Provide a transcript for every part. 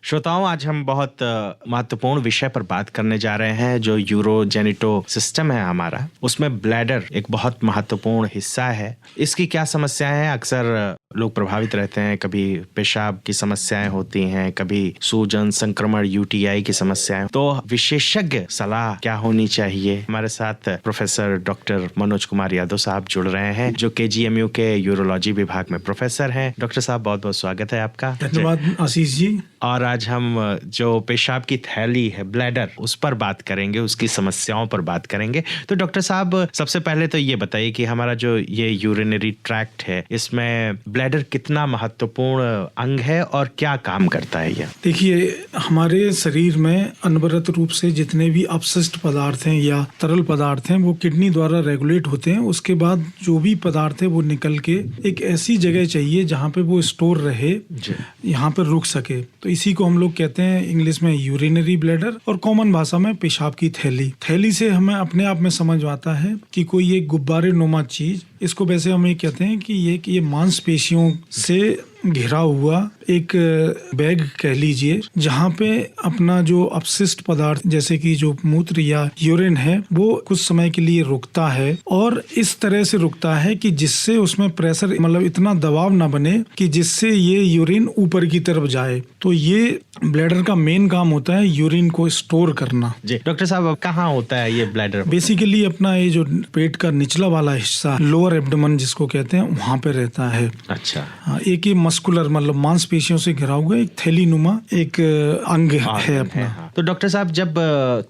श्रोताओं, आज हम बहुत महत्वपूर्ण विषय पर बात करने जा रहे हैं। जो यूरोजेनिटो सिस्टम है हमारा, उसमें ब्लैडर एक बहुत महत्वपूर्ण हिस्सा है। इसकी क्या समस्याएं हैं? अक्सर लोग प्रभावित रहते हैं। कभी पेशाब की समस्याएं होती हैं, कभी सूजन, संक्रमण, यूटीआई की समस्याएं। तो विशेषज्ञ सलाह क्या होनी चाहिए? हमारे साथ प्रोफेसर डॉक्टर मनोज कुमार यादव साहब जुड़ रहे हैं, जो KGMU के यूरोलॉजी विभाग में प्रोफेसर हैं। डॉक्टर साहब, बहुत बहुत स्वागत है आपका। धन्यवाद आशीष जी। और आज हम जो पेशाब की थैली है, ब्लैडर, उस पर बात करेंगे, उसकी समस्याओं पर बात करेंगे। तो डॉक्टर साहब, सबसे पहले तो ये बताइए कि हमारा जो ये यूरिनरी ट्रैक्ट है, इसमें ब्लैडर कितना महत्वपूर्ण अंग है और क्या काम करता है ये? देखिए, हमारे शरीर में अनवरत रूप से जितने भी अपशिष्ट पदार्थ हैं या तरल पदार्थ हैं, वो किडनी द्वारा रेगुलेट होते हैं। उसके बाद जो भी पदार्थ है वो निकल के एक ऐसी जगह चाहिए जहाँ पे वो स्टोर रहे, यहाँ पर रुक सके। तो इसी को हम लोग कहते हैं इंग्लिश में यूरिनरी ब्लैडर और कॉमन भाषा में पेशाब की थैली। थैली से हमें अपने आप में समझ आता है कि कोई एक गुब्बारे नुमा चीज, इसको वैसे हम ये कहते हैं कि ये मांसपेशियों से घिरा हुआ एक बैग कह लीजिए, जहाँ पे अपना जो अपशिष्ट पदार्थ जैसे कि जो मूत्र या यूरिन है वो कुछ समय के लिए रुकता है, और इस तरह से रुकता है कि जिससे उसमें प्रेशर, मतलब इतना दबाव ना बने कि जिससे ये यूरिन ऊपर की तरफ जाए। तो ये ब्लैडर का मेन काम होता है यूरिन को स्टोर करना। जी डॉक्टर साहब, अब कहाँ होता है ये ब्लैडर? बेसिकली अपना ये जो पेट का निचला वाला हिस्सा, लोअर एब्डोमेन जिसको कहते हैं, वहाँ पे रहता है। अच्छा। हाँ, एक ये मस्कुलर, मतलब मांसपेशियों से घिरा हुआ एक थैली नुमा एक अंग है अपना। हाँ। तो डॉक्टर साहब, जब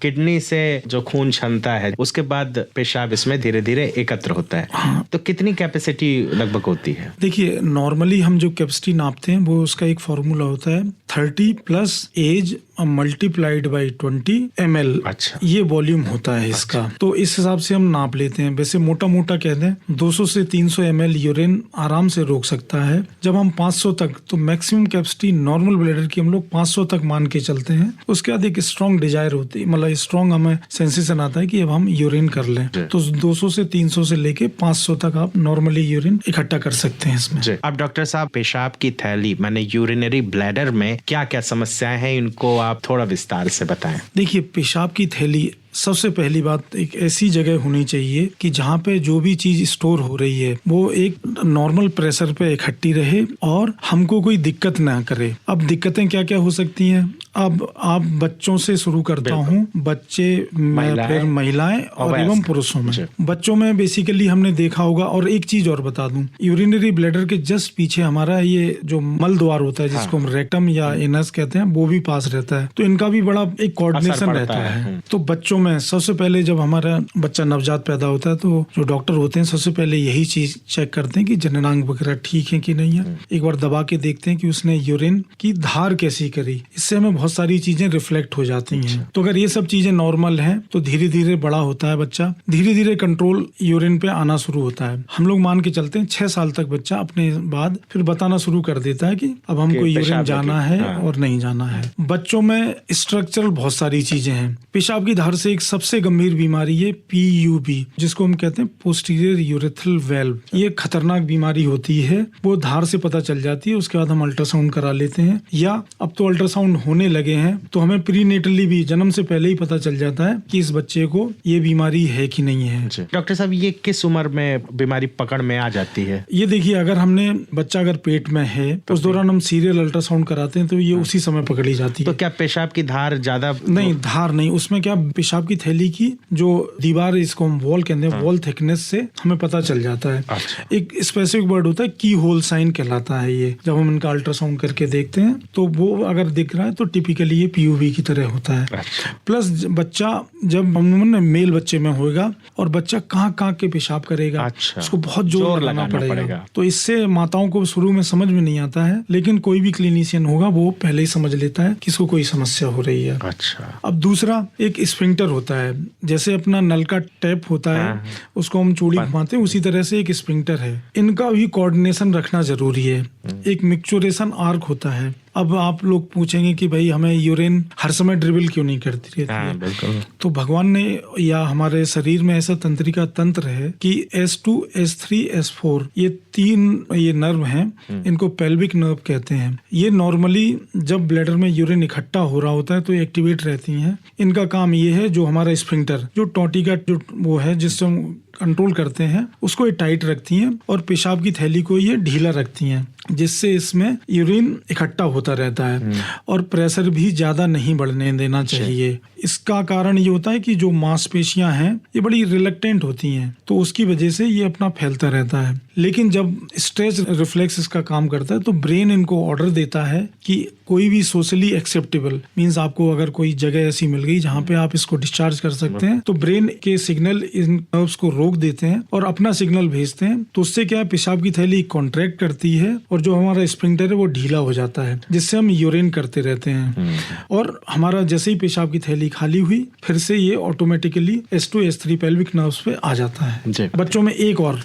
किडनी से जो खून छनता है, उसके बाद पेशाब इसमें धीरे धीरे एकत्र होता है। हाँ। तो कितनी कैपेसिटी लगभग होती है? देखिए, नॉर्मली हम जो कैपेसिटी नापते हैं वो उसका एक फॉर्मूला होता है 30 plus age multiplied by 20 ml। अच्छा। ये वॉल्यूम होता है इसका। अच्छा। तो इस हिसाब से हम नाप लेते हैं। वैसे मोटा मोटा कहते हैं 200 से 300 ml यूरिन आराम से रोक सकता है। जब हम 500 तक, तो मैक्सिमम कैपेसिटी नॉर्मल ब्लैडर की हम लोग 500 तक मान के चलते हैं। उसके बाद एक स्ट्रॉन्ग डिजायर होती है, मतलब स्ट्रॉन्ग हमें सेंसेशन आता है कि अब हम यूरिन कर लें। तो 200 से 300 से लेके 500 तक आप नॉर्मली यूरिन इकट्ठा कर सकते हैं इसमें। अब डॉक्टर साहब, पेशाब की थैली माने यूरिनरी ब्लैडर में क्या क्या समस्याएं हैं, इनको आप थोड़ा विस्तार से बताएं। देखिए, पेशाब की थैली, सबसे पहली बात, एक ऐसी जगह होनी चाहिए कि जहाँ पे जो भी चीज स्टोर हो रही है वो एक नॉर्मल प्रेशर पे इकट्ठी रहे और हमको कोई दिक्कत ना करे। अब दिक्कतें क्या क्या हो सकती हैं? अब आप बच्चों से शुरू करता हूँ, बच्चे, फिर महिलाएं और एवं पुरुषों में। बच्चों में बेसिकली हमने देखा होगा। और एक चीज और बता दूं, यूरिनरी ब्लैडर के जस्ट पीछे हमारा ये जो मल द्वार होता है, जिसको हम रेक्टम या एनस कहते हैं, वो भी पास रहता है। तो इनका भी बड़ा एक कोऑर्डिनेशन रहता है। तो बच्चों में सबसे पहले जब हमारा बच्चा नवजात पैदा होता है, तो जो डॉक्टर होते हैं सबसे पहले यही चीज चेक करते हैं कि जननांग वगैरह ठीक है कि नहीं है। एक बार दबा के देखते हैं कि उसने यूरिन की धार कैसी करी। इससे हमें बहुत सारी चीजें रिफ्लेक्ट हो जाती हैं। तो अगर ये सब चीजें नॉर्मल हैं तो धीरे धीरे बड़ा होता है बच्चा, धीरे धीरे कंट्रोल यूरिन पे आना शुरू होता है। हम लोग मान के चलते हैं 6 साल तक बच्चा अपने बाद फिर बताना शुरू कर देता है कि अब हमको यूरिन जाना है और नहीं जाना है। बच्चों में स्ट्रक्चरल बहुत सारी चीजें हैं। पेशाब की धार से एक सबसे गंभीर बीमारी है PUB, जिसको हम कहते हैं पोस्टीरियर यूरेथ्रल वेल्व। ये खतरनाक बीमारी होती है, वो धार से पता चल जाती है। उसके बाद हम अल्ट्रासाउंड करा लेते हैं, या अब तो अल्ट्रासाउंड होने लगे हैं तो हमें प्रीनेटली भी, जन्म से पहले ही पता चल जाता है कि इस बच्चे को ये बीमारी है कि नहीं है। डॉक्टर साहब, ये किस उम्र में बीमारी पकड़ में आ जाती है? ये देखिए, अगर हमने बच्चा अगर पेट में है तो उस दौरान हम सीरियल अल्ट्रासाउंड कराते हैं तो ये उसी समय पकड़ी जाती है। तो क्या पेशाब की धार ज्यादा? नहीं, धार नहीं, उसमें क्या, पेशाब की थैली की जो दीवार, इसको हम वॉल कहते हैं, वॉल थिकनेस से हमें पता चल जाता है। अच्छा। एक स्पेसिफिक वर्ड होता है, की होल साइन कहलाता है ये। जब हम इनका अल्ट्रासाउंड करके देखते हैं तो वो अगर दिख रहा है तो टिपिकली ये PUB की तरह होता है। अच्छा। प्लस बच्चा जब मेल बच्चे में होगा और बच्चा कहाँ के पेशाब करेगा। अच्छा। उसको बहुत जोर लगाना पड़ेगा। तो इससे माताओं को शुरू में समझ में नहीं आता है, लेकिन कोई भी क्लिनिशियन होगा वो पहले ही समझ लेता है कि इसको कोई समस्या हो रही है। अच्छा। अब दूसरा एक स्फिंक्टर होता है, जैसे अपना नल का टैप होता है, उसको हम चूड़ी घुमाते हैं, उसी तरह से एक स्फिंक्टर है। इनका भी कोऑर्डिनेशन रखना जरूरी है। एक मिक्चुरेशन आर्क होता है। अब आप लोग पूछेंगे कि भाई हमें यूरिन हर समय ड्रिबल क्यों नहीं करती रहती है। बिल्कुल। तो भगवान ने या हमारे शरीर में ऐसा तंत्रिका तंत्र है कि S2, S3, S4 ये 3 ये नर्व हैं, इनको पेल्विक नर्व कहते हैं। ये नॉर्मली जब ब्लैडर में यूरिन इकट्ठा हो रहा होता है तो एक्टिवेट रहती हैं। इनका काम ये है, जो हमारा स्फिंक्टर जो टोटी का जो वो है जिससे हम कंट्रोल करते हैं, उसको ये टाइट रखती हैं और पेशाब की थैली को ये ढीला रखती हैं, जिससे इसमें यूरिन इकट्ठा होता रहता है और प्रेशर भी ज्यादा नहीं बढ़ने देना चाहिए। इसका कारण ये होता है कि जो मांसपेशियां हैं ये बड़ी रिलक्टेंट होती हैं, तो उसकी वजह से ये अपना फैलता रहता है। लेकिन जब स्ट्रेस रिफ्लेक्स इसका काम करता है तो ब्रेन इनको ऑर्डर देता है कि कोई भी सोशली एक्सेप्टेबल मींस आपको अगर कोई जगह ऐसी मिल गई जहाँ पे आप इसको डिस्चार्ज कर सकते हैं, तो ब्रेन के सिग्नल इन नर्व्स को रोक देते हैं और अपना सिग्नल भेजते हैं। तो उससे क्या है, पेशाब की थैली कॉन्ट्रैक्ट करती है और जो हमारा स्फिंक्टर है वो ढीला हो जाता है, जिससे हम यूरिन करते रहते हैं। और हमारा जैसे ही पेशाब की थैली खाली हुई, फिर से ये automatically S2, S3 pelvic nerves पे आ जाता है। बच्चों में एक और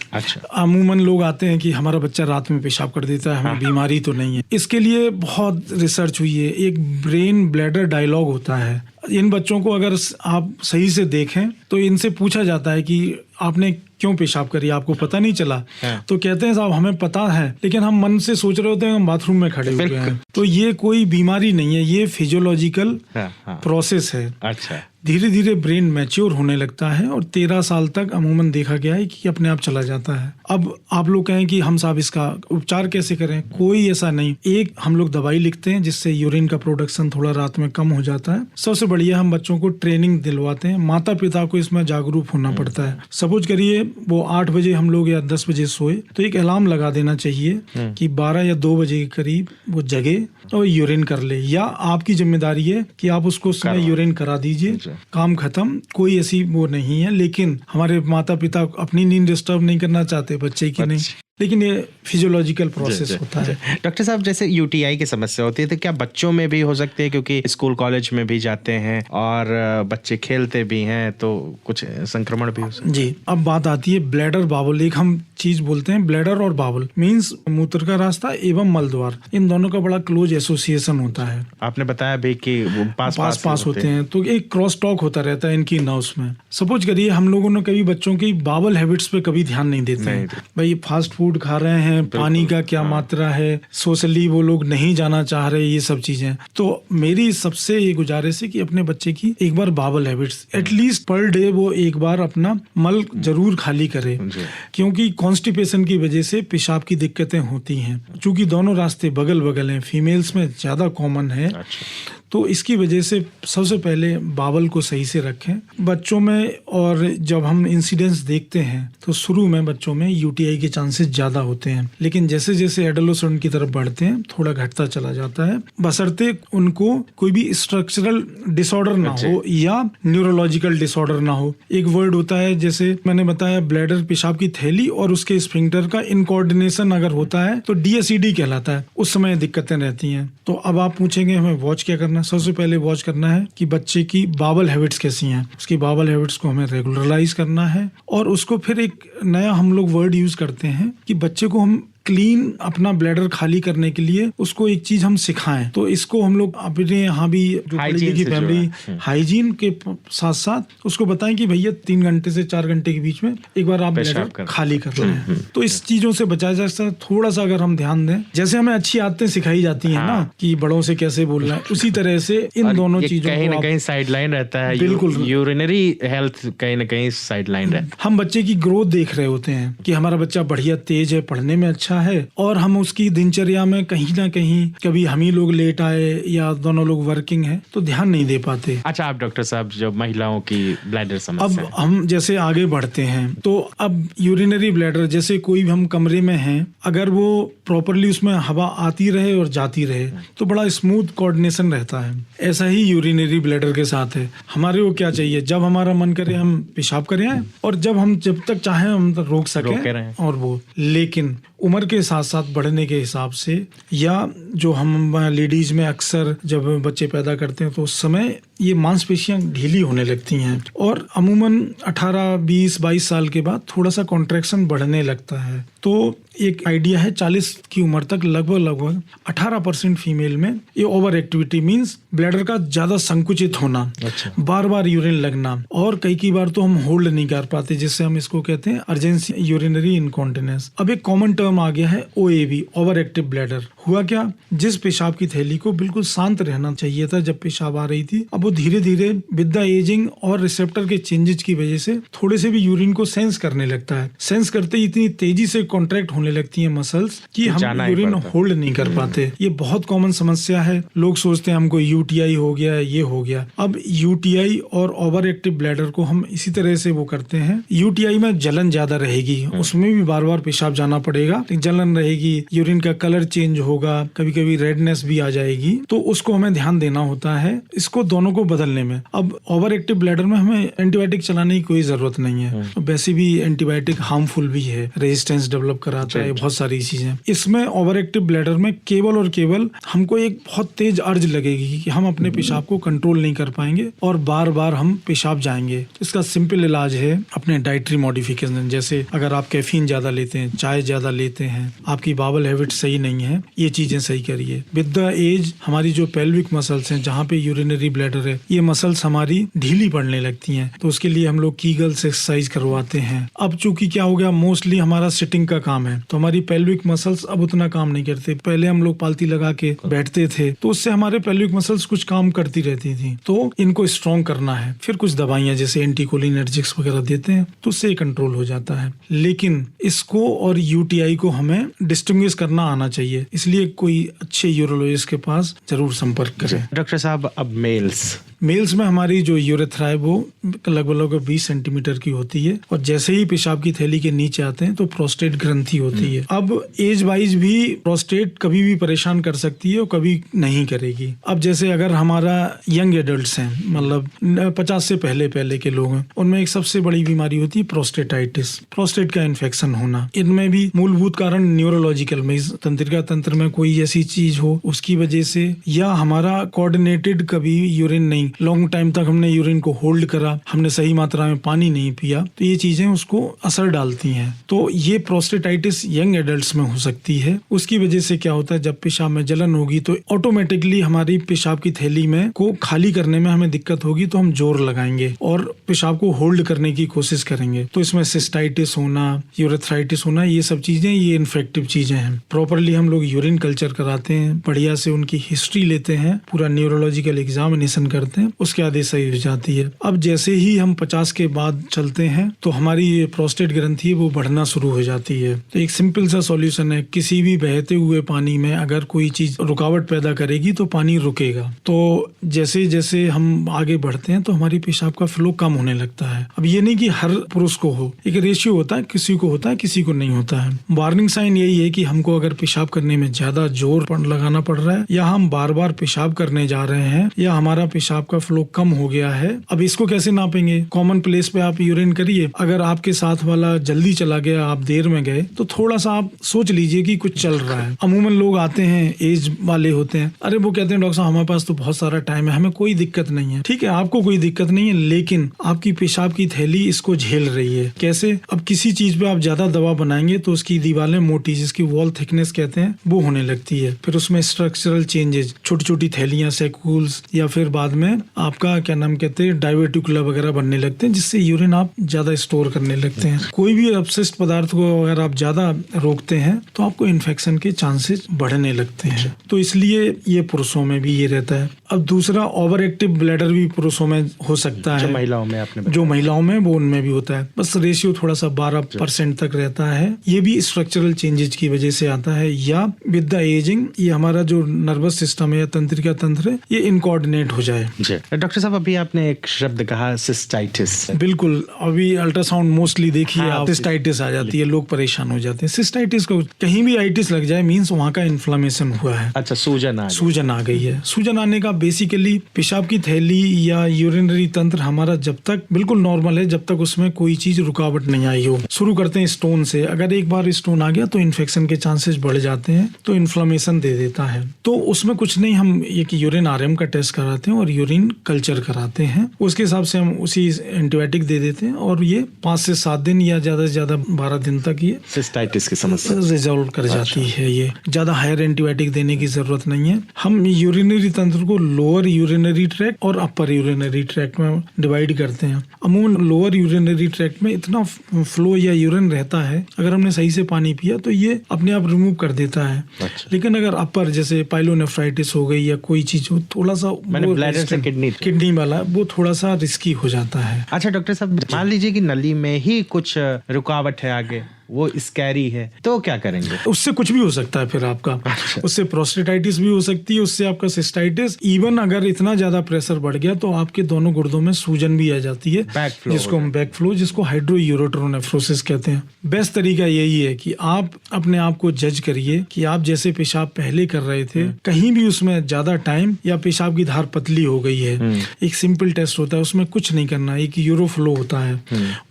अमूमन लोग आते हैं कि हमारा बच्चा रात में पेशाब कर देता है, हमें बीमारी तो नहीं है। इसके लिए बहुत रिसर्च हुई है। एक ब्रेन ब्लैडर डायलॉग होता है। इन बच्चों को अगर आप सही से देखें तो इनसे पूछा जाता है कि आपने क्यों पेशाब करी, आपको पता नहीं चला? तो कहते हैं साहब हमें पता है, लेकिन हम मन से सोच रहे होते हैं हम बाथरूम में खड़े हुए हैं। तो ये कोई बीमारी नहीं है, ये फिजियोलॉजिकल प्रोसेस है। अच्छा। धीरे धीरे ब्रेन मैच्योर होने लगता है और 13 साल तक अमूमन देखा गया है कि अपने आप चला जाता है। अब आप लोग कहें कि हम साहब इसका उपचार कैसे करें? कोई ऐसा नहीं। एक हम लोग दवाई लिखते हैं जिससे यूरिन का प्रोडक्शन थोड़ा रात में कम हो जाता है। सबसे बढ़िया हम बच्चों को ट्रेनिंग दिलवाते हैं। माता पिता को इसमें जागरूक होना पड़ता है। सपोज करिए वो 8 बजे हम लोग या 10 बजे सोए तो एक अलार्म लगा देना चाहिए कि 12 या 2 बजे के करीब वो जगे और यूरिन कर ले, या आपकी जिम्मेदारी है कि आप उसको समय यूरिन करा दीजिए, काम खत्म। कोई ऐसी वो नहीं है। लेकिन हमारे माता पिता अपनी नींद डिस्टर्ब नहीं करना चाहते बच्चे की, नहीं, लेकिन ये फिजियोलॉजिकल प्रोसेस होता है। डॉक्टर साहब, जैसे यूटीआई की समस्या होती है तो क्या बच्चों में भी हो सकती है? क्योंकि स्कूल कॉलेज में भी जाते हैं और बच्चे खेलते भी हैं, तो कुछ संक्रमण भी हो सकता है। जी, अब बात आती है ब्लैडर बावल। एक हम चीज बोलते हैं ब्लैडर और बावल, मींस मूत्र का रास्ता एवं मल द्वार, इन दोनों का बड़ा क्लोज एसोसिएशन होता है। आपने बताया भी कि वो पास होते हैं, तो एक क्रॉस टॉक होता रहता है इनकी नर्व्स में। सपोज करिए हम लोगों ने कभी बच्चों की बावल हैबिट्स पे कभी ध्यान नहीं देते हैं। भाई फास्ट फूड खा रहे हैं, पानी का क्या मात्रा है, सोशली वो लोग नहीं जाना चाह रहे, ये सब चीजें। तो मेरी सबसे ये गुजारिश है कि अपने बच्चे की एक बार bowel habits at least per day वो एक बार अपना मल जरूर खाली करे, क्योंकि कॉन्स्टिपेशन की वजह से पेशाब की दिक्कतें होती हैं। चूंकि दोनों रास्ते बगल बगल हैं, फीमेल्स में ज्यादा कॉमन है। तो इसकी वजह से सबसे पहले बावल को सही से रखें बच्चों में। और जब हम इंसिडेंस देखते हैं तो शुरू में बच्चों में यूटीआई के चांसेस ज्यादा होते हैं, लेकिन जैसे जैसे एडोलेसेंट की तरफ बढ़ते हैं थोड़ा घटता चला जाता है, बशर्ते उनको कोई भी स्ट्रक्चरल डिसऑर्डर ना हो या न्यूरोलॉजिकल डिसऑर्डर ना हो। एक वर्ड होता है, जैसे मैंने बताया, ब्लैडर पेशाब की थैली और उसके स्फिंक्टर का इनकोऑर्डिनेशन अगर होता है तो DSED कहलाता है। उस समय दिक्कतें रहती हैं। तो अब आप पूछेंगे हमें वॉच क्या करना? सबसे पहले वॉच करना है कि बच्चे की बावल हैबिट्स कैसी हैं। उसकी बावल हैबिट्स को हमें रेगुलराइज करना है। और उसको फिर एक नया हम लोग वर्ड यूज करते हैं कि बच्चे को हम क्लीन अपना ब्लैडर खाली करने के लिए उसको एक चीज हम सिखाएं। तो इसको हम लोग अपने यहाँ भी जो की फैमिली हाइजीन के साथ साथ उसको बताएं कि भैया 3 घंटे से 4 घंटे के बीच में एक बार आप ब्लैडर खाली कर रहे हैं। तो इस चीजों से बचाया जा सकता है। थोड़ा सा अगर हम ध्यान दें, जैसे हमें अच्छी आदतें सिखाई जाती है ना कि बड़ों से कैसे बोलना है, उसी तरह से इन दोनों चीजों कहीं ना कहीं साइडलाइन रहता है। बिल्कुल, यूरिनरी हेल्थ कहीं ना कहीं साइडलाइन रहता है। हम बच्चे की ग्रोथ देख रहे होते हैं कि हमारा बच्चा बढ़िया तेज है, पढ़ने में अच्छा है, और हम उसकी दिनचर्या में कहीं ना कहीं कभी हम ही लोग लेट आए या दोनों लोग वर्किंग हैं तो ध्यान नहीं दे पाते। अच्छा, आप डॉक्टर साहब जो महिलाओं की ब्लैडर समस्या, अब हम जैसे आगे बढ़ते हैं तो अब यूरिनरी ब्लैडर, जैसे कोई हम कमरे में हैं, अगर वो प्रॉपरली उसमें हवा आती रहे और जाती रहे तो बड़ा स्मूथ कोऑर्डिनेशन रहता है। ऐसा ही यूरिनरी ब्लैडर के साथ है। हमारे को क्या चाहिए? जब हमारा मन करे हम पेशाब करें और जब तक चाहे हम रोक सकें। और वो लेकिन उम्र के साथ साथ बढ़ने के हिसाब से, या जो हम लेडीज में अक्सर जब बच्चे पैदा करते हैं तो उस समय ये मांसपेशियां ढीली होने लगती हैं और अमूमन 18, 20, 22 साल के बाद थोड़ा सा कॉन्ट्रैक्शन बढ़ने लगता है। तो एक आइडिया है 40 की उम्र तक लगभग 18% फीमेल में ये ओवर एक्टिविटी मींस ब्लैडर का ज्यादा संकुचित होना, बार बार यूरिन लगना, और कई बार तो हम होल्ड नहीं कर पाते, जिससे हम इसको कहते हैं अर्जेंसी यूरिनरी इनकॉन्टिनेंस। अब एक कॉमन टर्म आ गया है OAB, ओवर एक्टिव ब्लैडर। हुआ क्या, जिस पेशाब की थैली को बिल्कुल शांत रहना चाहिए था जब पेशाब आ रही थी, अब वो धीरे धीरे विद द एजिंग और रिसेप्टर के चेंजेस की वजह से थोड़े से भी यूरिन को सेंस करने लगता है। सेंस करते ही इतनी तेजी से कॉन्ट्रैक्ट होने लगती है मसल्स कि हम यूरिन होल्ड नहीं कर पाते। ये बहुत कॉमन समस्या है। लोग सोचते हैं हमको UTI हो गया, ये हो गया। अब UTI और ओवर एक्टिव ब्लैडर को हम इसी तरह से वो करते हैं। UTI में जलन ज्यादा रहेगी, उसमें भी बार बार पेशाब जाना पड़ेगा, जलन रहेगी, यूरिन का कलर चेंज होगा, कभी कभी रेडनेस भी आ जाएगी, तो उसको हमें ध्यान देना होता है इसको दोनों को बदलने में। अब ओवर एक्टिव ब्लैडर में हमें एंटीबायोटिक चलाने की कोई जरूरत नहीं है, वैसे भी एंटीबायोटिक हार्मफुल भी है, रेजिस्टेंस डेवलप कराता है, बहुत सारी चीजें। इसमें ओवर एक्टिव ब्लैडर में केवल और केवल हमको एक बहुत तेज अर्ज लगेगी कि हम अपने पेशाब को कंट्रोल नहीं कर पाएंगे और बार बार हम पेशाब जाएंगे। इसका सिंपल इलाज है अपने डाइटरी मॉडिफिकेशन, जैसे अगर आप कैफीन ज्यादा लेते हैं, चाय ज्यादा लेते हैं, आपकी बावल हैबिट सही नहीं है, ये चीजें सही करिए। विद द एज हमारी जो पेल्विक मसल्स हैं, जहाँ पे यूरिनरी ब्लैडर है, ये मसल्स हमारी ढीली पड़ने लगती हैं, तो उसके लिए हम लोग कीगल्स एक्सरसाइज करवाते हैं। अब चूंकि क्या हो गया, मोस्टली हमारा सिटिंग का काम है, तो हमारी पेल्विक मसल्स अब उतना काम नहीं करते। पहले हम लोग पालती लगा के बैठते थे, तो उससे हमारे पेल्विक मसल्स कुछ काम करती रहती थी, तो इनको स्ट्रॉन्ग करना है। फिर कुछ दवाइयां जैसे एंटीकोलिनर्जिक्स वगैरह देते हैं, तो उससे कंट्रोल हो जाता है। लेकिन इसको और UTI को हमें डिस्टिंग्विश करना आना चाहिए, इसलिए कोई अच्छे यूरोलॉजिस्ट के पास जरूर संपर्क करें। डॉक्टर साहब, अब मेल्स में हमारी जो यूरेथ्रा है वो लगभग 20 सेंटीमीटर की होती है, और जैसे ही पेशाब की थैली के नीचे आते हैं तो प्रोस्टेट ग्रंथि होती है। अब एज वाइज भी प्रोस्टेट कभी भी परेशान कर सकती है और कभी नहीं करेगी। अब जैसे अगर हमारा यंग एडल्ट्स हैं, मतलब 50 से पहले के लोग हैं, उनमें एक सबसे बड़ी बीमारी होती है प्रोस्टेटाइटिस, प्रोस्टेट का इन्फेक्शन होना। इनमें भी मूलभूत कारण न्यूरोलॉजिकल में, तंत्रिका तंत्र में कोई ऐसी चीज हो उसकी वजह से, या हमारा कोऑर्डिनेटेड कभी यूरिन नहीं, लॉन्ग टाइम तक हमने यूरिन को होल्ड करा, हमने सही मात्रा में पानी नहीं पिया, तो ये चीजें उसको असर डालती हैं। तो ये प्रोस्टेटाइटिस यंग एडल्ट्स में हो सकती है। उसकी वजह से क्या होता है, जब पेशाब में जलन होगी तो ऑटोमेटिकली हमारी पेशाब की थैली में को खाली करने में हमें दिक्कत होगी, तो हम जोर लगाएंगे और पेशाब को होल्ड करने की कोशिश करेंगे। तो इसमें सिस्टाइटिस होना, यूरेथ्राइटिस होना, ये सब चीजें ये इन्फेक्टिव चीजें हैं। प्रॉपरली हम लोग यूरिन कल्चर कराते हैं, बढ़िया से उनकी हिस्ट्री लेते हैं, पूरा न्यूरोलॉजिकल एग्जामिनेशन करते हैं, उसके बाद सही हो जाती है। अब जैसे ही हम 50 के बाद चलते हैं तो हमारी ये प्रोस्टेट ग्रंथि है वो बढ़ना शुरू हो जाती है। तो एक सिंपल सा सॉल्यूशन है, किसी भी बहते हुए पानी में अगर कोई चीज रुकावट पैदा करेगी तो पानी रुकेगा। तो जैसे जैसे हम आगे बढ़ते हैं तो हमारी पेशाब का फ्लो कम होने लगता है। अब ये नहीं कि हर पुरुष को हो, एक रेशियो होता है, किसी को होता है किसी को नहीं होता है। वार्निंग साइन यही है कि हमको अगर पेशाब करने में ज्यादा जोर लगाना पड़ रहा है, या हम बार बार पेशाब करने जा रहे हैं, या हमारा पेशाब का फ्लो कम हो गया है। अब इसको कैसे नापेंगे? कॉमन प्लेस पे आप यूरिन करिए, अगर आपके साथ वाला जल्दी चला गया, आप देर में गए, तो थोड़ा सा आप सोच लीजिए कि कुछ चल रहा है। अमूमन लोग आते हैं, एज वाले होते हैं, अरे वो कहते हैं डॉक्टर साहब हमारे पास तो बहुत सारा टाइम है, हमें कोई दिक्कत नहीं है। ठीक है, आपको कोई दिक्कत नहीं है, लेकिन आपकी पेशाब की थैली इसको झेल रही है। कैसे? अब किसी चीज पे आप ज्यादा दवा बनाएंगे तो उसकी दीवारें मोटी, जिसकी वॉल थिकनेस कहते हैं, वो होने लगती है। फिर उसमें स्ट्रक्चरल चेंजेस, छोटी छोटी थैलियां, सेक्यूल्स, या फिर बाद में आपका क्या नाम कहते हैं, डाइवर्टिकुला वगैरह बनने लगते हैं, जिससे यूरिन आप ज्यादा स्टोर करने लगते हैं। कोई भी अपशिष्ट पदार्थ को अगर आप ज्यादा रोकते हैं तो आपको इन्फेक्शन के चांसेस बढ़ने लगते हैं। तो इसलिए ये पुरुषों में भी ये रहता है। अब दूसरा, ओवर एक्टिव ब्लैडर भी पुरुषों में हो सकता है, महिलाओं में आपने जो महिलाओं में वो उनमें भी होता है, बस रेशियो थोड़ा सा 12% तक रहता है। ये भी स्ट्रक्चरल चेंजेस की वजह से आता है, या विद द एजिंग ये हमारा जो नर्वस सिस्टम है या तंत्रिका तंत्र है, ये इनकोऑर्डिनेट हो जाए। डॉक्टर साहब, अभी आपने एक शब्द कहा सिस्टाइटिस। बिल्कुल, अभी अल्ट्रासाउंड मोस्टली देखिए आप, सिस्टाइटिस आ जाती है, लोग परेशान हो जाते हैं। सिस्टाइटिस को कहीं भी आइटिस लग जाए मींस वहाँ का इन्फ्लेमेशन हुआ है। अच्छा, सूजन आ गई है। सूजन आने का बेसिकली पेशाब की थैली या यूरिनरी तंत्र हमारा जब तक बिल्कुल नॉर्मल है, जब तक उसमें कोई चीज रुकावट नहीं आई हो। शुरू करते हैं स्टोन से। अगर एक बार स्टोन आ गया तो इन्फेक्शन के चांसेस बढ़ जाते हैं, तो इन्फ्लेमेशन दे देता है। तो उसमें कुछ नहीं, हम एक यूरिन आरएम का टेस्ट कराते हैं और यूरिन कल्चर कराते हैं। उसके हिसाब से हम उसी एंटीबायोटिक दे देते हैं और ये 5 से 7 दिन या ज्यादा से ज्यादा 12 दिन तक ये सिस्टाइटिस की समस्या रिजॉल्व कर जाती है। ये ज्यादा हायर एंटीबायोटिक देने की जरूरत नहीं है। हम यूरिनरी तंत्र को लोअर यूरिनरी ट्रैक्ट और अपर यूरिनरी ट्रैक्ट में डिवाइड करते हैं। अमूमन लोअर यूरिनरी ट्रैक्ट में इतना फ्लो या यूरिन रहता है, अगर हमने सही से पानी पिया तो ये अपने आप रिमूव कर देता है। लेकिन अगर अपर जैसे पाइलोनेफ्राइटिस हो गई या कोई चीज हो, थोड़ा सा ब्लैडर से किडनी वाला, वो थोड़ा सा रिस्की हो जाता है। अच्छा डॉक्टर साहब, मान लीजिए कि नली में ही कुछ रुकावट है आगे, वो स्कैरी है, तो क्या करेंगे? उससे कुछ भी हो सकता है फिर आपका। उससे प्रोस्टेटाइटिस भी हो सकती है, उससे आपका सिस्टाइटिस, इवन अगर इतना ज्यादा प्रेशर बढ़ गया तो आपके दोनों गुर्दों में सूजन भी आ जाती है, जिसको हम बैक फ्लो, जिसको हाइड्रोयूरोट्रोनेफ्रोसिस कहते हैं। बेस्ट तरीका यही है कि आप अपने आप को जज करिए कि आप जैसे पेशाब पहले कर रहे थे, कहीं भी उसमें ज्यादा टाइम या पेशाब की धार पतली हो गई है। एक सिंपल टेस्ट होता है, उसमें कुछ नहीं करना, एक यूरोफ्लो होता है,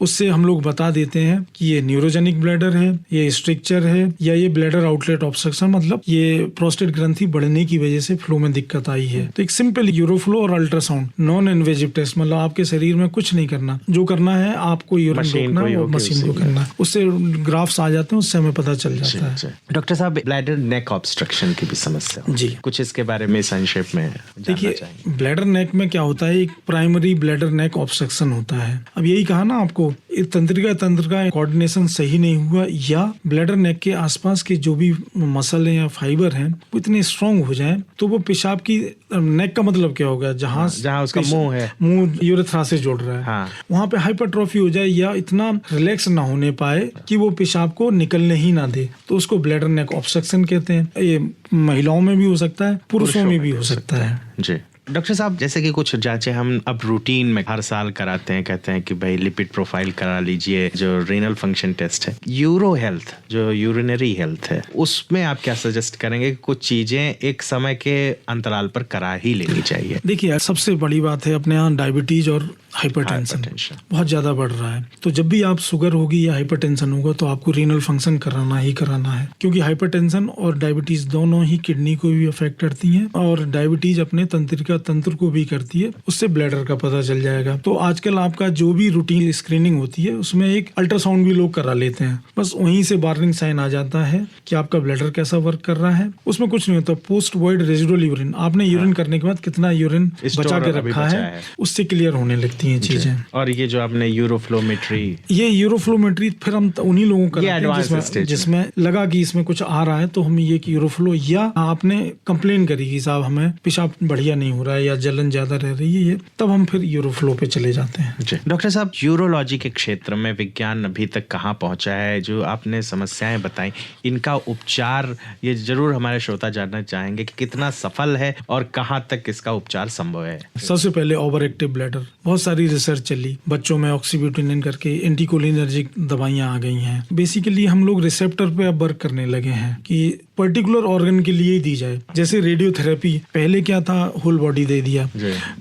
उससे हम लोग बता देते हैं कि ये न्यूरोजेनिक ब्लैडर है, ये स्ट्रिक्चर है, या ये ब्लैडर आउटलेट ऑब्स्ट्रक्शन, मतलब ये प्रोस्टेट ग्रंथि बढ़ने की वजह से फ्लो में दिक्कत आई है। तो एक सिंपल यूरोफ्लो और अल्ट्रासाउंड, नॉन इन्वेजिव टेस्ट, मतलब आपके शरीर में कुछ नहीं करना, जो करना है आपको यूरिन रोकना है, वो मशीन को करना। उससे ग्राफ्स आ जाते हैं, उससे हमें पता चल जाता है। डॉक्टर साहब, ब्लैडर नेक ऑब्स्ट्रक्शन की भी समस्या जी, कुछ इसके बारे में संक्षेप में देखिए। ब्लैडर नेक में क्या होता है, एक प्राइमरी ब्लैडर नेक ऑब्स्ट्रक्शन होता है। अब यही कहा ना आपको, तंत्रिका तंत्र का कोऑर्डिनेशन सही नहीं हुआ, या ब्लैडर नेक के आसपास के जो भी मसल हैं या फाइबर हैं वो इतने स्ट्रांग हो जाएं, तो वो पेशाब की, नेक का मतलब क्या होगा, जहाँ उसका मुंह है, मुंह यूरेथ्रा से जोड़ रहा है, हाँ, वहाँ पे हाइपरट्रॉफी हो जाए या इतना रिलैक्स ना होने पाए कि वो पेशाब को निकलने ही ना दे, तो उसको ब्लैडर नेक ऑब्स्ट्रक्शन कहते हैं। ये महिलाओं में भी हो सकता है, पुरुषों में भी हो सकता है। जी डॉक्टर साहब, जैसे कि कुछ जांचें हम अब रूटीन में हर साल कराते हैं, कहते हैं कि भाई लिपिड प्रोफाइल करा लीजिए, जो रीनल फंक्शन टेस्ट है, यूरो हेल्थ, जो यूरिनरी हेल्थ है, उसमें आप क्या सजेस्ट करेंगे कि कुछ चीजें एक समय के अंतराल पर करा ही लेनी चाहिए? देखिए, सबसे बड़ी बात है अपने यहाँ डायबिटीज और हाइपरटेंशन बहुत ज्यादा बढ़ रहा है। तो जब भी आप शुगर होगी या हाइपरटेंशन होगा तो आपको रीनल फंक्शन कराना ही कराना है, क्योंकि हाइपरटेंशन और डायबिटीज दोनों ही किडनी को भी अफेक्ट करती हैं, और डायबिटीज अपने तंत्रिका तंत्र को भी करती है, उससे ब्लैडर का पता चल जाएगा। तो आजकल आपका जो भी रूटीन स्क्रीनिंग होती है उसमें एक अल्ट्रासाउंड भी लोग करा लेते हैं, बस वहीं से वार्निंग साइन आ जाता है कि आपका ब्लैडर कैसा वर्क कर रहा है। उसमें कुछ नहीं होता, पोस्ट वॉइड रेजिडुअल यूरिन, आपने यूरिन करने के बाद कितना यूरिन बचा के रखा है, उससे क्लियर होने लगती है चीजें। और ये जो आपने यूरोफ्लोमेट्री, ये यूरोफ्लोमेट्री फिर हम उन्हीं लोगों को कराते हैं जिसमें लगा कि इसमें कुछ आ रहा है, तो हम ये यूरोफ्लो, या आपने कंप्लेन करी कि साहब हमें पेशाब बढ़िया नहीं हो रहा है या जलन ज्यादा रह रही है, ये तब हम फिर यूरोफ्लो पे चले जाते हैं। डॉक्टर साहब, यूरोलॉजी के क्षेत्र में विज्ञान अभी तक कहाँ पहुंचा है? जो आपने समस्याएं बताई, इनका उपचार, ये जरूर हमारे श्रोता जानना चाहेंगे कि कितना सफल है और कहाँ तक इसका उपचार संभव है। सबसे पहले ओवर एक्टिव ब्लैडर, बहुत सारी रिसर्च चली, बच्चों में ऑक्सीब्यूटिनिन करके एंटीकोलिनर्जिक दवाइयां आ गई हैं। बेसिकली हम लोग रिसेप्टर पे अब वर्क करने लगे हैं कि पर्टिकुलर ऑर्गन के लिए ही दी जाए। जैसे रेडियोथेरेपी पहले क्या था, होल बॉडी दे दिया,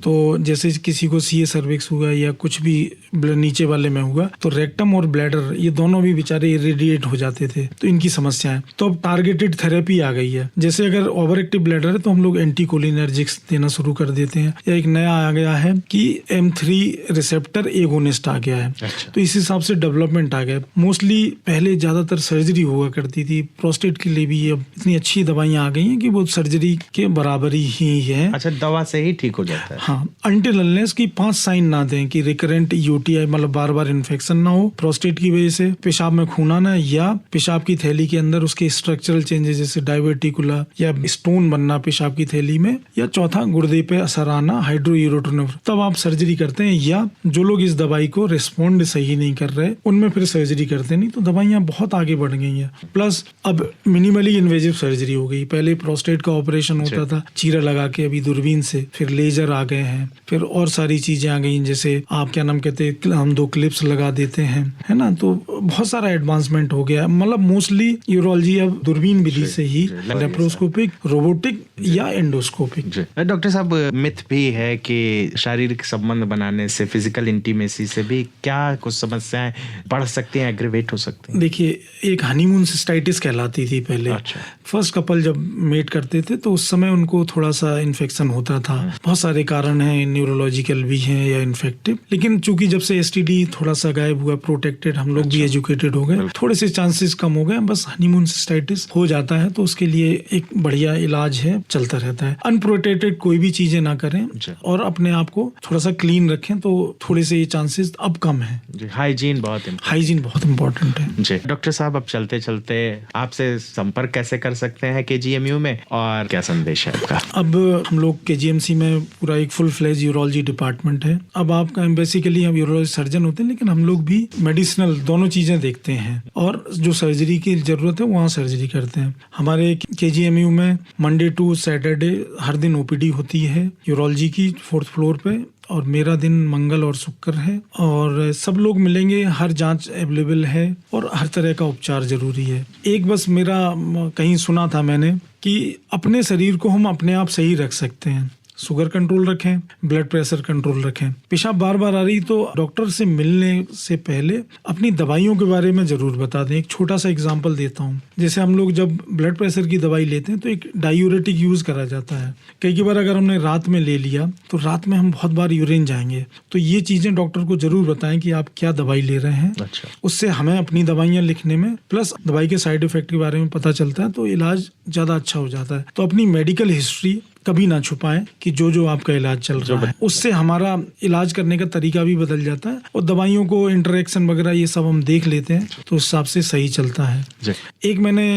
तो जैसे किसी को सीए सर्विक्स हुआ या कुछ भी नीचे वाले में हुआ, तो रेक्टम और ब्लैडर ये दोनों भी बेचारे इरेडिएट हो जाते थे, तो इनकी समस्याएं। तो अब टारगेटेड थेरेपी आ गई है। जैसे अगर ओवर एक्टिव ब्लैडर है तो हम लोग एंटीकोलिनर्जिक्स देना शुरू कर देते हैं, या एक नया आ गया है कि M3 रिसेप्टर एगोनिस्ट आ गया है। तो इस हिसाब से डेवलपमेंट आ गया। मोस्टली पहले ज्यादातर सर्जरी हुआ करती थी, प्रोस्टेट के लिए भी अब इतनी अच्छी दवाइयां आ गई हैं कि वो सर्जरी के बराबर ही है। अच्छा, दवा से ही ठीक हो जाता है? हाँ, अनटिल अनलेस की 5 साइन ना दें कि रिकरेंट यूटीआई, मतलब बार बार इन्फेक्शन ना हो प्रोस्टेट की वजह से, पेशाब में खून आना, या पेशाब की थैली के अंदर उसके स्ट्रक्चरल चेंजेस जैसे डायवर्टिकुला या स्टोन बनना पेशाब की थैली में, या चौथा गुर्दे पे असर आना, हाइड्रोयूरोट्रोनेफ्रोसिस, तब आप सर्जरी करते हैं। या जो लोग इस दवाई को रिस्पॉन्ड सही नहीं कर रहे, उनमें फिर सर्जरी करते नहीं। तो दवाइयां बहुत आगे बढ़ गई हैं। प्लस अब मिनिमली इन्वेजिव सर्जरी हो गई। पहले प्रोस्टेट का ऑपरेशन होता था चीरा लगा के, अभी दूरबीन से, फिर लेजर आ गए हैं, फिर और सारी चीजें आ गई, जैसे आप क्या नाम कहते हैं, हम 2 क्लिप्स लगा देते हैं, है ना। तो बहुत सारा एडवांसमेंट हो गया, मतलब मोस्टली यूरोलॉजी अब दूरबीन विधि से ही लेप्रोस्कोपिक, रोबोटिक या एंडोस्कोपिक। डॉक्टर साहब, मिथ भी है कि शारीरिक संबंध बनाने से, फिजिकल इंटीमेसी से भी क्या कुछ समस्याएं बढ़ सकती हैं, एग्रीवेट हो सकती हैं? देखिए, एक हनीमून सिस्टाइटिस कहलाती थी पहले। अच्छा। फर्स्ट कपल जब मेट करते थे तो उस समय उनको थोड़ा सा इन्फेक्शन होता था। बहुत सारे कारण हैं, न्यूरोलॉजिकल भी हैं या इन्फेक्टिव, लेकिन चूंकि जब से एसटीडी थोड़ा सा गायब हुआ, प्रोटेक्टेड, हम लोग भी एजुकेटेड हो गए, थोड़े से चांसेस कम हो गए। बस हनीमून सिस्टाइटिस हो जाता है तो उसके लिए एक बढ़िया इलाज है, चलता रहता है। अनप्रोटेक्टेड कोई भी चीजें ना करें और अपने आप को थोड़ा सा क्लीन रखें तो थोड़े से ये चांसेस अब कम है। हाइजीन बहुत इम्पोर्टेंट है जी। डॉक्टर साहब, अब चलते चलते आपसे संपर्क कैसे कर सकते हैं केजीएमयू में, और क्या संदेश है आपका? अब हम लोग केजीएमसी में पूरा एक फुल फ्लेज यूरोलॉजी डिपार्टमेंट है। अब आपका बेसिकली हम यूरोलॉजी सर्जन होते हैं, लेकिन हम लोग भी मेडिसिनल दोनों चीजें देखते हैं और जो सर्जरी की जरूरत है वहाँ सर्जरी करते हैं। हमारे केजीएमयू में मंडे टू सैटरडे हर दिन ओपीडी होती है यूरोलॉजी की 4th फ्लोर पे, और मेरा दिन मंगल और शुक्र है, और सब लोग मिलेंगे। हर जांच अवेलेबल है और हर तरह का उपचार जरूरी है। एक बस मेरा कहीं सुना था मैंने कि अपने शरीर को हम अपने आप सही रख सकते हैं। शुगर कंट्रोल रखें, ब्लड प्रेशर कंट्रोल रखें। पेशाब बार बार आ रही तो डॉक्टर से मिलने से पहले अपनी दवाइयों के बारे में जरूर बता दें। एक छोटा सा एग्जांपल देता हूँ। जैसे हम लोग जब ब्लड प्रेशर की दवाई लेते हैं तो एक डायूरेटिक यूज करा जाता है। कई बार अगर हमने रात में ले लिया तो रात में हम बहुत बार यूरिन जाएंगे, तो ये चीजें डॉक्टर को जरूर बताएं कि आप क्या दवाई ले रहे हैं। अच्छा। उससे हमें अपनी दवाइयाँ लिखने में प्लस दवाई के साइड इफेक्ट के बारे में पता चलता है, तो इलाज ज्यादा अच्छा हो जाता है। तो अपनी मेडिकल हिस्ट्री कभी ना छुपाएं कि जो आपका इलाज चल रहा है, उससे हमारा इलाज करने का तरीका भी बदल जाता है और दवाइयों को इंटरेक्शन वगैरह ये सब हम देख लेते हैं तो उस हिसाब से सही चलता है। एक मैंने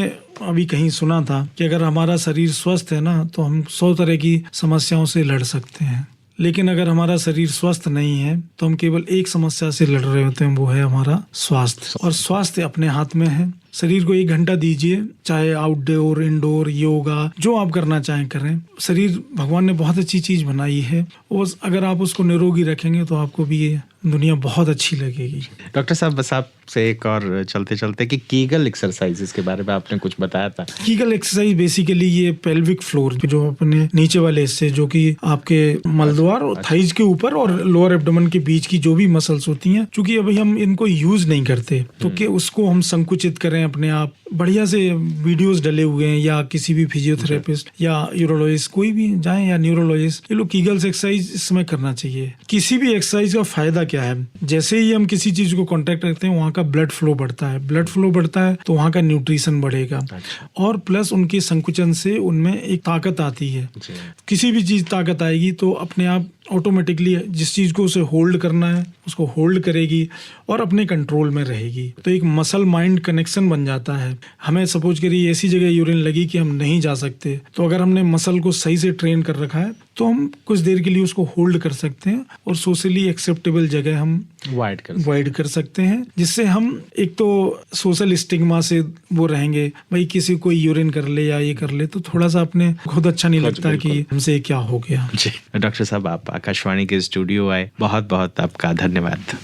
अभी कहीं सुना था कि अगर हमारा शरीर स्वस्थ है ना तो हम 100 तरह की समस्याओं से लड़ सकते हैं, लेकिन अगर हमारा शरीर स्वस्थ नहीं है तो हम केवल एक समस्या से लड़ रहे होते हैं, वो है हमारा स्वास्थ्य। और स्वास्थ्य अपने हाथ में है। शरीर को 1 घंटा दीजिए, चाहे आउटडोर, इंडोर, योगा, जो आप करना चाहें करें। शरीर भगवान ने बहुत अच्छी चीज बनाई है, और अगर आप उसको निरोगी रखेंगे तो आपको भी ये दुनिया बहुत अच्छी लगेगी। डॉक्टर साहब, बस आपसे एक और चलते चलते कि कीगल एक्सरसाइजेस के बारे में आपने कुछ बताया था। कीगल एक्सरसाइज बेसिकली ये पेल्विक फ्लोर, जो अपने नीचे वाले हिस्से, जो कि आपके मलद्वार और थाइज के ऊपर और लोअर एब्डोमेन के बीच की जो भी मसल्स होती हैं, क्योंकि अभी हम इनको यूज नहीं करते तो कि उसको हम संकुचित करें अपने आप। बढ़िया से वीडियोस डले हुए हैं, या किसी भी फिजियोथेरेपिस्ट या यूरोलॉजिस्ट कोई भी जाएं या न्यूरोलॉजिस्ट, ये लोग कीगल्स एक्सरसाइज इस समय करना चाहिए। किसी भी एक्सरसाइज का फायदा क्या है, जैसे ही हम किसी चीज को कांटेक्ट करते हैं वहाँ का ब्लड फ्लो बढ़ता है। ब्लड फ्लो बढ़ता है तो वहाँ का न्यूट्रिशन बढ़ेगा, और प्लस उनके संकुचन से उनमें एक ताकत आती है। किसी भी चीज ताकत आएगी तो अपने आप ऑटोमेटिकली जिस चीज को उसे होल्ड करना है उसको होल्ड करेगी और अपने कंट्रोल में रहेगी। तो एक मसल माइंड कनेक्शन बन जाता है। हमें सपोज करिए ऐसी जगह यूरिन लगी कि हम नहीं जा सकते, तो अगर हमने मसल को सही से ट्रेन कर रखा है तो हम कुछ देर के लिए उसको होल्ड कर सकते हैं और सोशली एक्सेप्टेबल जगह हम वाइड कर सकते हैं, जिससे हम एक तो सोशल स्टिग्मा से वो रहेंगे, भाई किसी कोई यूरिन कर ले या ये कर ले तो थोड़ा सा अपने खुद अच्छा नहीं लगता कि हमसे क्या हो गया। जी डॉक्टर साहब, आप आकाशवाणी के स्टूडियो आए, बहुत बहुत आपका धन्यवाद।